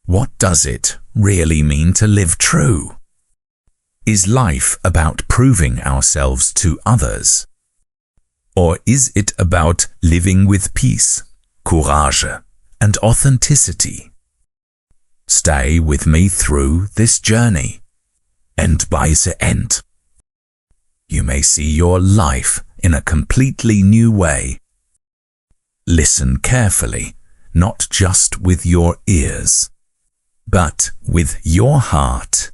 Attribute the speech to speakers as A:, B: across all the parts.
A: What does it really mean to live true? Is life about proving ourselves to others? Or is it about living with peace, courage, and authenticity? Stay with me through this journey, and by the end, you may see your life in a completely new way. Listen carefully, not just with your ears, but with your heart.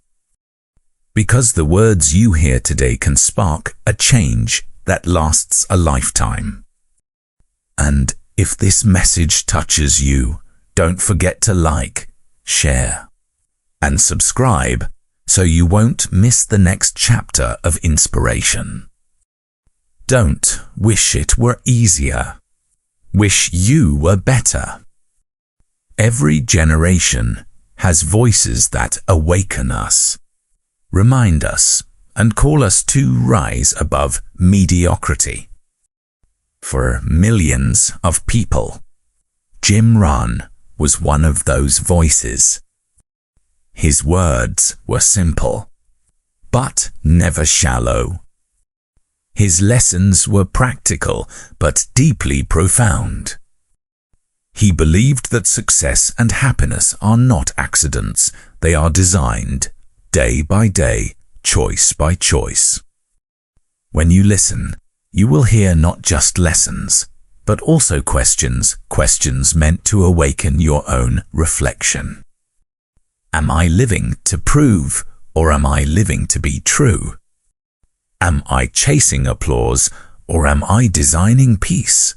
A: Because the words you hear today can spark a change that lasts a lifetime. And if this message touches you, don't forget to like, share, and subscribe so you won't miss the next chapter of inspiration. Don't wish it were easier. Wish you were better. Every generation has voices that awaken us, remind us, and call us to rise above mediocrity. For millions of people, Jim Rohn was one of those voices. His words were simple, but never shallow. His lessons were practical, but deeply profound. He believed that success and happiness are not accidents, they are designed, day by day, choice by choice. When you listen, you will hear not just lessons, but also questions meant to awaken your own reflection. Am I living to prove, or am I living to be true? Am I chasing applause, or am I designing peace?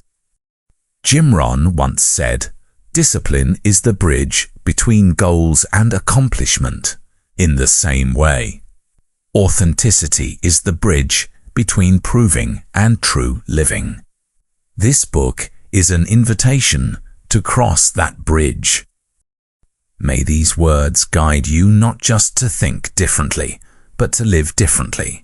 A: Jim Rohn once said, "Discipline is the bridge between goals and accomplishment." In the same way, authenticity is the bridge between proving and true living. This book is an invitation to cross that bridge. May these words guide you not just to think differently, but to live differently.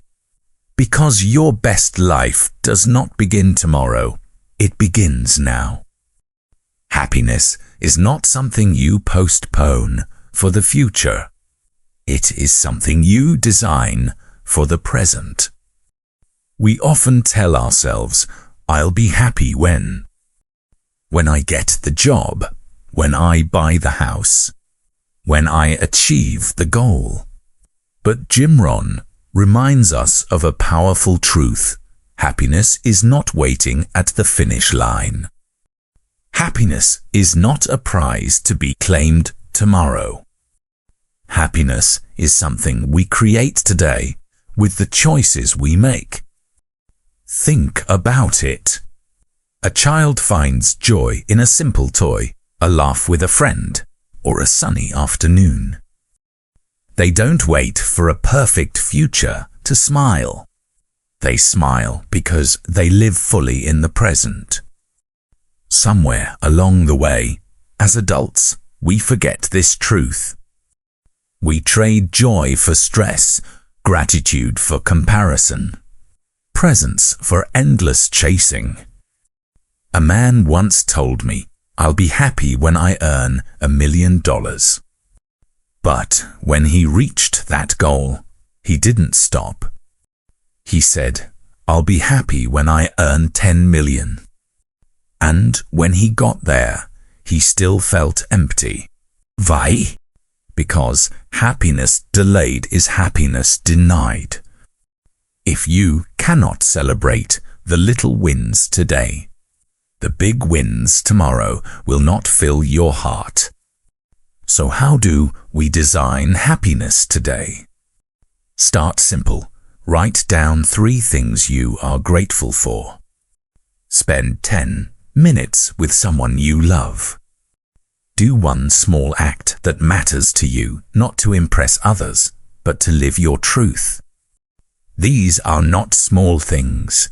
A: Because your best life does not begin tomorrow, it begins now. Happiness is not something you postpone for the future. It is something you design for the present. We often tell ourselves, "I'll be happy when I get the job, when I buy the house, when I achieve the goal." But Jim Rohn reminds us of a powerful truth. Happiness is not waiting at the finish line. Happiness is not a prize to be claimed tomorrow. Happiness is something we create today with the choices we make. Think about it. A child finds joy in a simple toy, a laugh with a friend, or a sunny afternoon. They don't wait for a perfect future to smile. They smile because they live fully in the present. Somewhere along the way, as adults, we forget this truth. We trade joy for stress, gratitude for comparison, presence for endless chasing. A man once told me, "I'll be happy when I earn $1 million. But when he reached that goal, he didn't stop. He said, "I'll be happy when I earn 10 million. And when he got there, he still felt empty. Why? Because happiness delayed is happiness denied. If you cannot celebrate the little wins today, the big wins tomorrow will not fill your heart. So how do we design happiness today? Start simple. Write down 3 things you are grateful for. Spend 10 minutes with someone you love. Do one small act that matters to you, not to impress others, but to live your truth. These are not small things.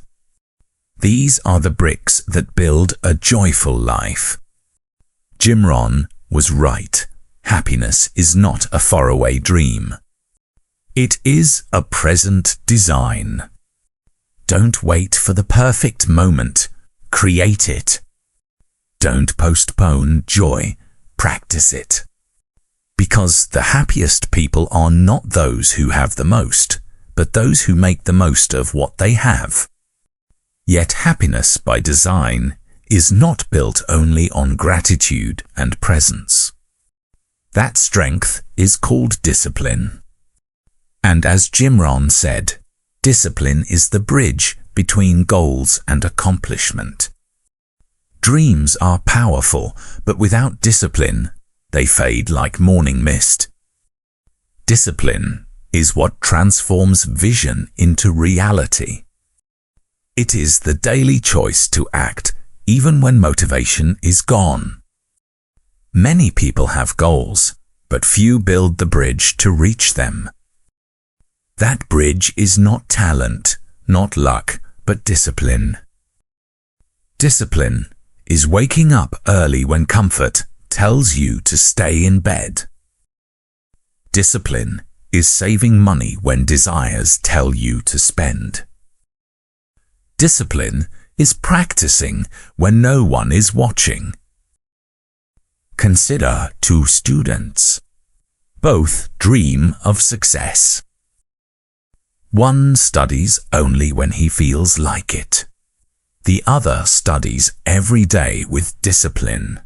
A: These are the bricks that build a joyful life. Jim Rohn was right. Happiness is not a faraway dream. It is a present design. Don't wait for the perfect moment. Create it. Don't postpone joy. Practice it. Because the happiest people are not those who have the most, but those who make the most of what they have. Yet happiness by design is not built only on gratitude and presence. That strength is called discipline. And as Rohn said, discipline is the bridge between goals and accomplishment. Dreams are powerful, but without discipline, they fade like morning mist. Discipline is what transforms vision into reality. It is the daily choice to act even when motivation is gone. Many people have goals, but few build the bridge to reach them. That bridge is not talent, not luck, but discipline. Discipline is waking up early when comfort tells you to stay in bed. Discipline is saving money when desires tell you to spend. Discipline is practicing when no one is watching. Consider two students. Both dream of success. One studies only when he feels like it. The other studies every day with discipline.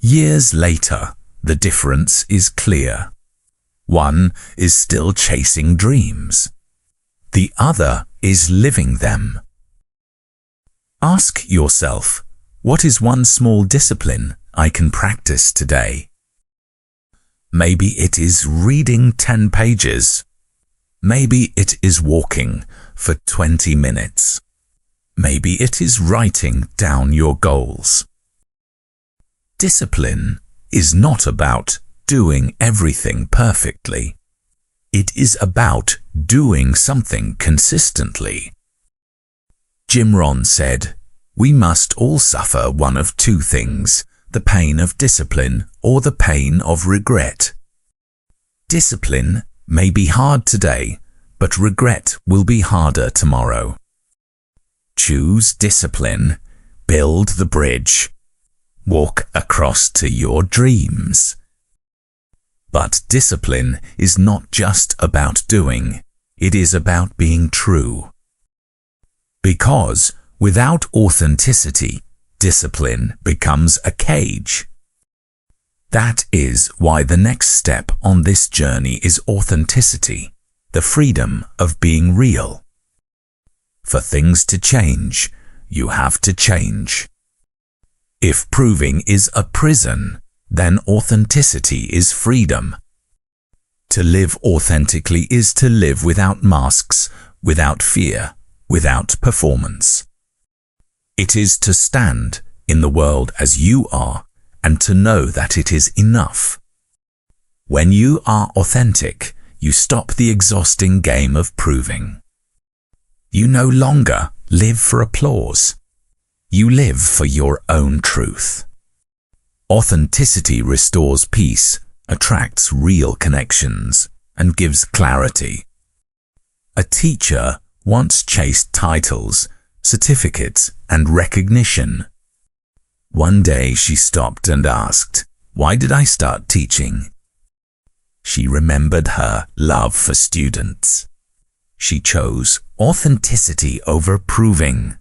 A: Years later, the difference is clear. One is still chasing dreams. The other is living them. Ask yourself, what is one small discipline I can practice today? Maybe it is reading 10 pages. Maybe it is walking for 20 minutes. Maybe it is writing down your goals. Discipline is not about doing everything perfectly. It is about doing something consistently. Rohn said, "We must all suffer one of two things, the pain of discipline or the pain of regret." Discipline may be hard today, but regret will be harder tomorrow. Choose discipline, build the bridge, walk across to your dreams. But discipline is not just about doing, it is about being true. Because without authenticity, discipline becomes a cage. That is why the next step on this journey is authenticity, the freedom of being real. For things to change, you have to change. If proving is a prison, then authenticity is freedom. To live authentically is to live without masks, without fear, without performance. It is to stand in the world as you are and to know that it is enough. When you are authentic, you stop the exhausting game of proving. You no longer live for applause. You live for your own truth. Authenticity restores peace, attracts real connections, and gives clarity. A teacher once chased titles, certificates, and recognition. One day she stopped and asked, "Why did I start teaching?" She remembered her love for students. She chose authenticity over proving.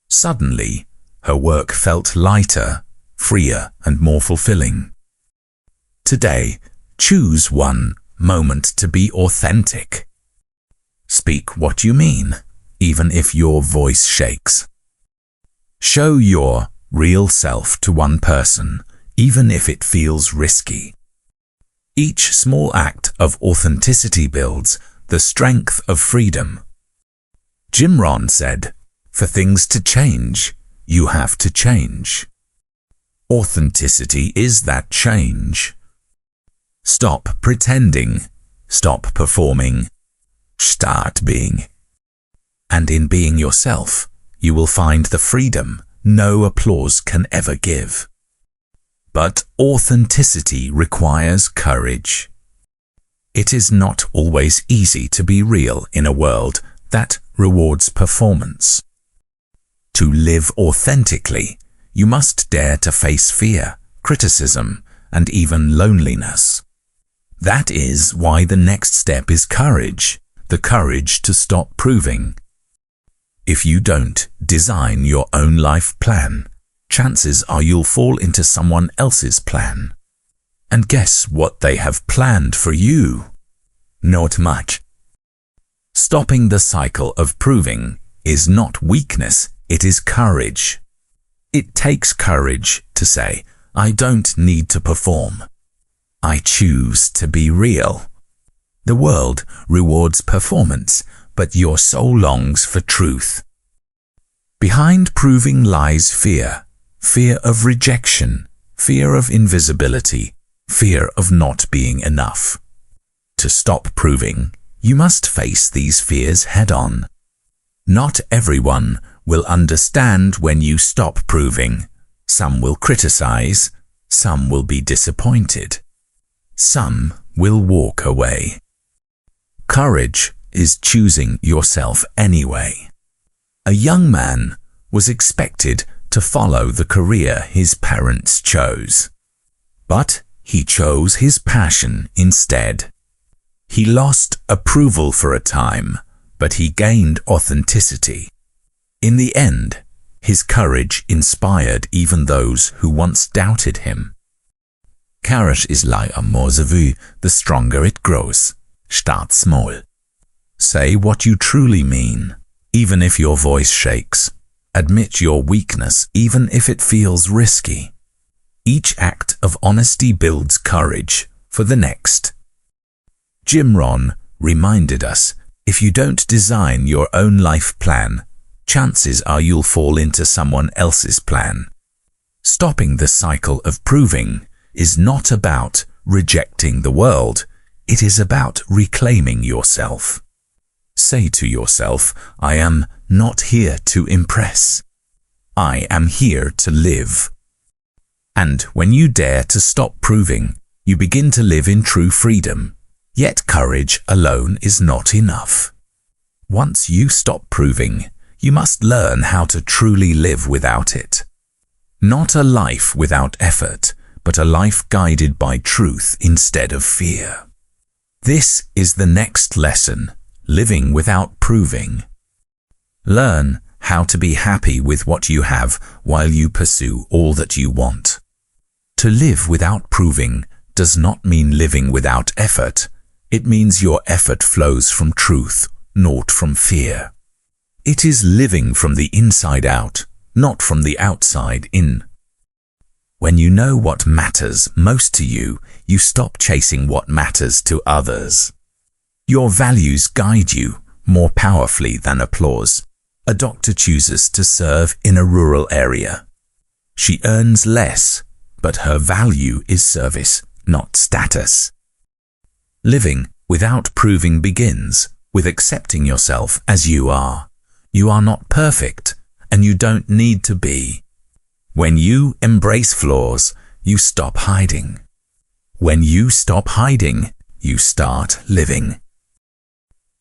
A: Suddenly, her work felt lighter, freer, and more fulfilling. Today, choose one moment to be authentic. Speak what you mean, even if your voice shakes. Show your real self to one person, even if it feels risky. Each small act of authenticity builds the strength of freedom. Rohn said, "For things to change, you have to change." Authenticity is that change. Stop pretending, stop performing, start being. And in being yourself, you will find the freedom no applause can ever give. But authenticity requires courage. It is not always easy to be real in a world that rewards performance. To live authentically, you must dare to face fear, criticism, and even loneliness. That is why the next step is courage, the courage to stop proving. If you don't design your own life plan, chances are you'll fall into someone else's plan. And guess what they have planned for you? Not much. Stopping the cycle of proving is not weakness, it is courage. It takes courage to say, I don't need to perform. I choose to be real. The world rewards performance, but your soul longs for truth. Behind proving lies fear, fear of rejection, fear of invisibility, fear of not being enough. To stop proving, you must face these fears head-on. Not everyone will understand when you stop proving. Some will criticize, some will be disappointed. Some will walk away. Courage is choosing yourself anyway. A young man was expected to follow the career his parents chose. But he chose his passion instead. He lost approval for a time, but he gained authenticity. In the end, his courage inspired even those who once doubted him. Courage is like a more vu, the stronger it grows. Start small. Say what you truly mean, even if your voice shakes. Admit your weakness, even if it feels risky. Each act of honesty builds courage for the next. Rohn reminded us, if you don't design your own life plan, chances are you'll fall into someone else's plan. Stopping the cycle of proving is not about rejecting the world, it is about reclaiming yourself. Say to yourself, I am not here to impress. I am here to live. And when you dare to stop proving, you begin to live in true freedom. Yet courage alone is not enough. Once you stop proving, you must learn how to truly live without it. Not a life without effort, but a life guided by truth instead of fear. This is the next lesson, living without proving. Learn how to be happy with what you have while you pursue all that you want. To live without proving does not mean living without effort. It means your effort flows from truth, not from fear. It is living from the inside out, not from the outside in. When you know what matters most to you, you stop chasing what matters to others. Your values guide you more powerfully than applause. A doctor chooses to serve in a rural area. She earns less, but her value is service, not status. Living without proving begins with accepting yourself as you are. You are not perfect, and you don't need to be. When you embrace flaws, you stop hiding. When you stop hiding, you start living.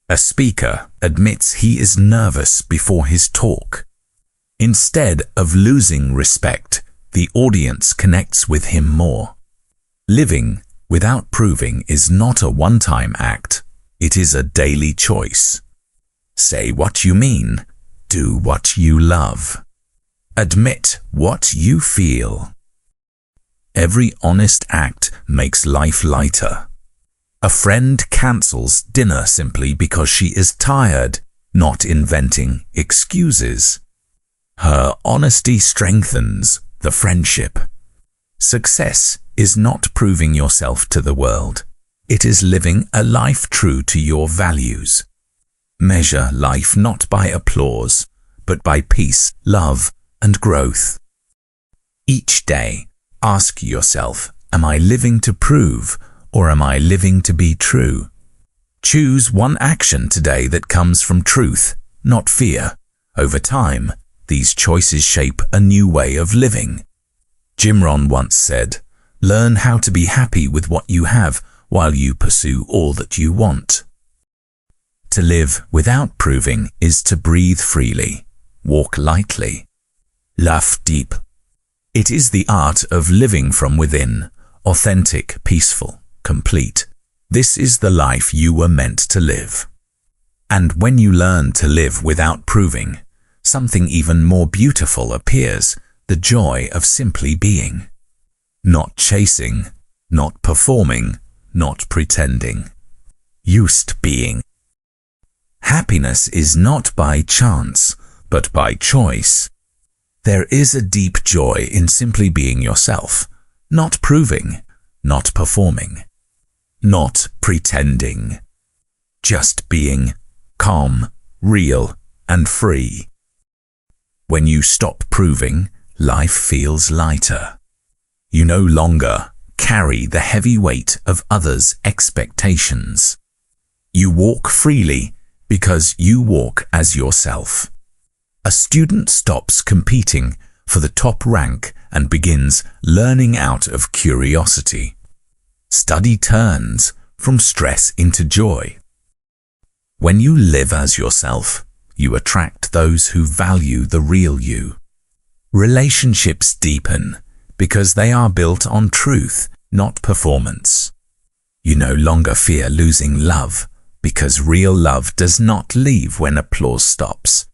A: A speaker admits he is nervous before his talk. Instead of losing respect, the audience connects with him more. Living without proving is not a one-time act. It is a daily choice. Say what you mean. Do what you love. Admit what you feel. Every honest act makes life lighter. A friend cancels dinner simply because she is tired, not inventing excuses. Her honesty strengthens the friendship. Success is not proving yourself to the world. It is living a life true to your values. Measure life not by applause, but by peace, love, and growth. Each day, ask yourself, am I living to prove, or am I living to be true? Choose one action today that comes from truth, not fear. Over time, these choices shape a new way of living. Rohn once said, learn how to be happy with what you have while you pursue all that you want. To live without proving is to breathe freely, walk lightly, laugh deep. It is the art of living from within, authentic, peaceful, complete. This is the life you were meant to live. And when you learn to live without proving, something even more beautiful appears, the joy of simply being. Not chasing, not performing, not pretending. Just being. Happiness is not by chance, but by choice. There is a deep joy in simply being yourself, not proving, not performing, not pretending. Just being, calm, real, and free. When you stop proving, life feels lighter. You no longer carry the heavy weight of others' expectations. You walk freely because you walk as yourself. A student stops competing for the top rank and begins learning out of curiosity. Study turns from stress into joy. When you live as yourself, you attract those who value the real you. Relationships deepen because they are built on truth, not performance. You no longer fear losing love because real love does not leave when applause stops.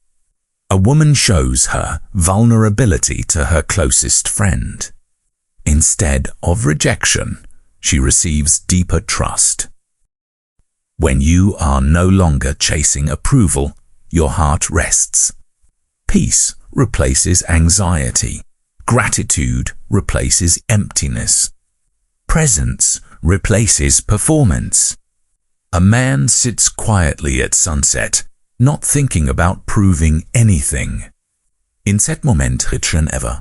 A: A woman shows her vulnerability to her closest friend. Instead of rejection, she receives deeper trust. When you are no longer chasing approval, your heart rests. Peace replaces anxiety. Gratitude replaces emptiness. Presence replaces performance. A man sits quietly at sunset, not thinking about proving anything. In cet moment richer than ever.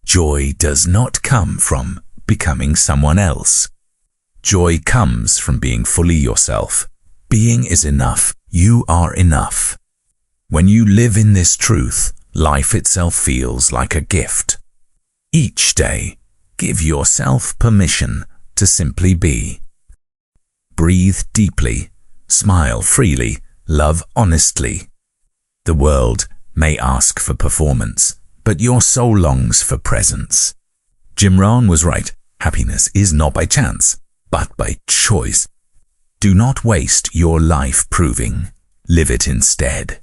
A: Joy does not come from becoming someone else. Joy comes from being fully yourself. Being is enough. You are enough. When you live in this truth, life itself feels like a gift. Each day, give yourself permission to simply be. Breathe deeply, smile freely, love honestly. The world may ask for performance, but your soul longs for presence. Rohn was right. Happiness is not by chance, but by choice. Do not waste your life proving. Live it instead.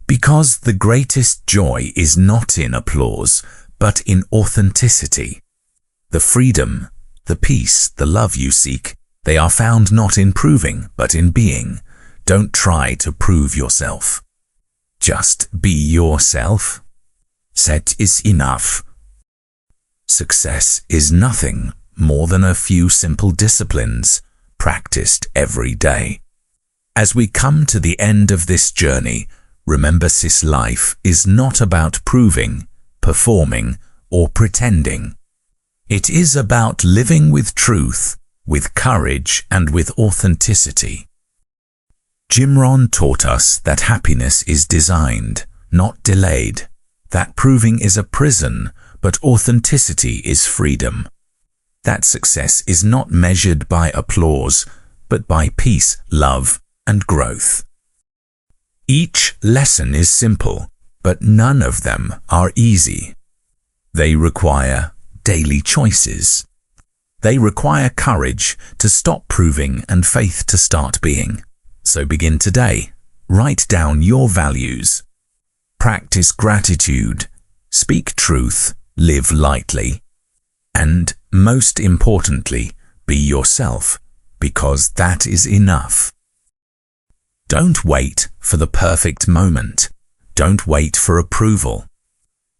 A: Because the greatest joy is not in applause, but in authenticity. The freedom, the peace, the love you seek, they are found not in proving, but in being. Don't try to prove yourself. Just be yourself. That is enough. Success is nothing more than a few simple disciplines practiced every day. As we come to the end of this journey, remember this life is not about proving, performing, or pretending. It is about living with truth, with courage, and with authenticity. Rohn taught us that happiness is designed, not delayed, that proving is a prison, but authenticity is freedom. That success is not measured by applause, but by peace, love, and growth. Each lesson is simple, but none of them are easy. They require daily choices. They require courage to stop proving and faith to start being. So begin today. Write down your values. Practice gratitude. Speak truth. Live lightly. And most importantly, be yourself, because that is enough. Don't wait for the perfect moment. Don't wait for approval.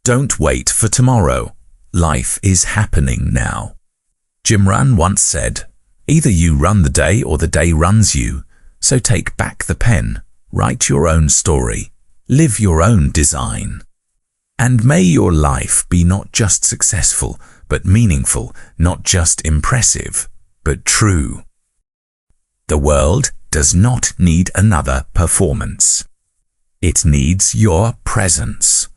A: Don't wait for tomorrow. Life is happening now. Rohn once said, either you run the day or the day runs you. So take back the pen, write your own story, live your own design. And may your life be not just successful, but meaningful, not just impressive, but true. The world does not need another performance. It needs your presence.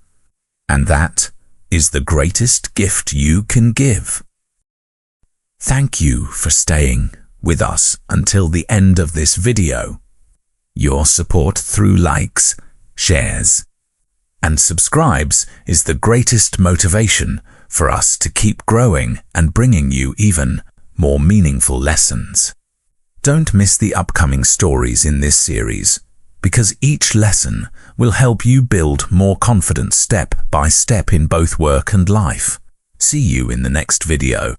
A: And that is the greatest gift you can give. Thank you for staying with us until the end of this video. Your support through likes, shares, and subscribes is the greatest motivation for us to keep growing and bringing you even more meaningful lessons. Don't miss the upcoming stories in this series, because each lesson will help you build more confidence step by step in both work and life. See you in the next video.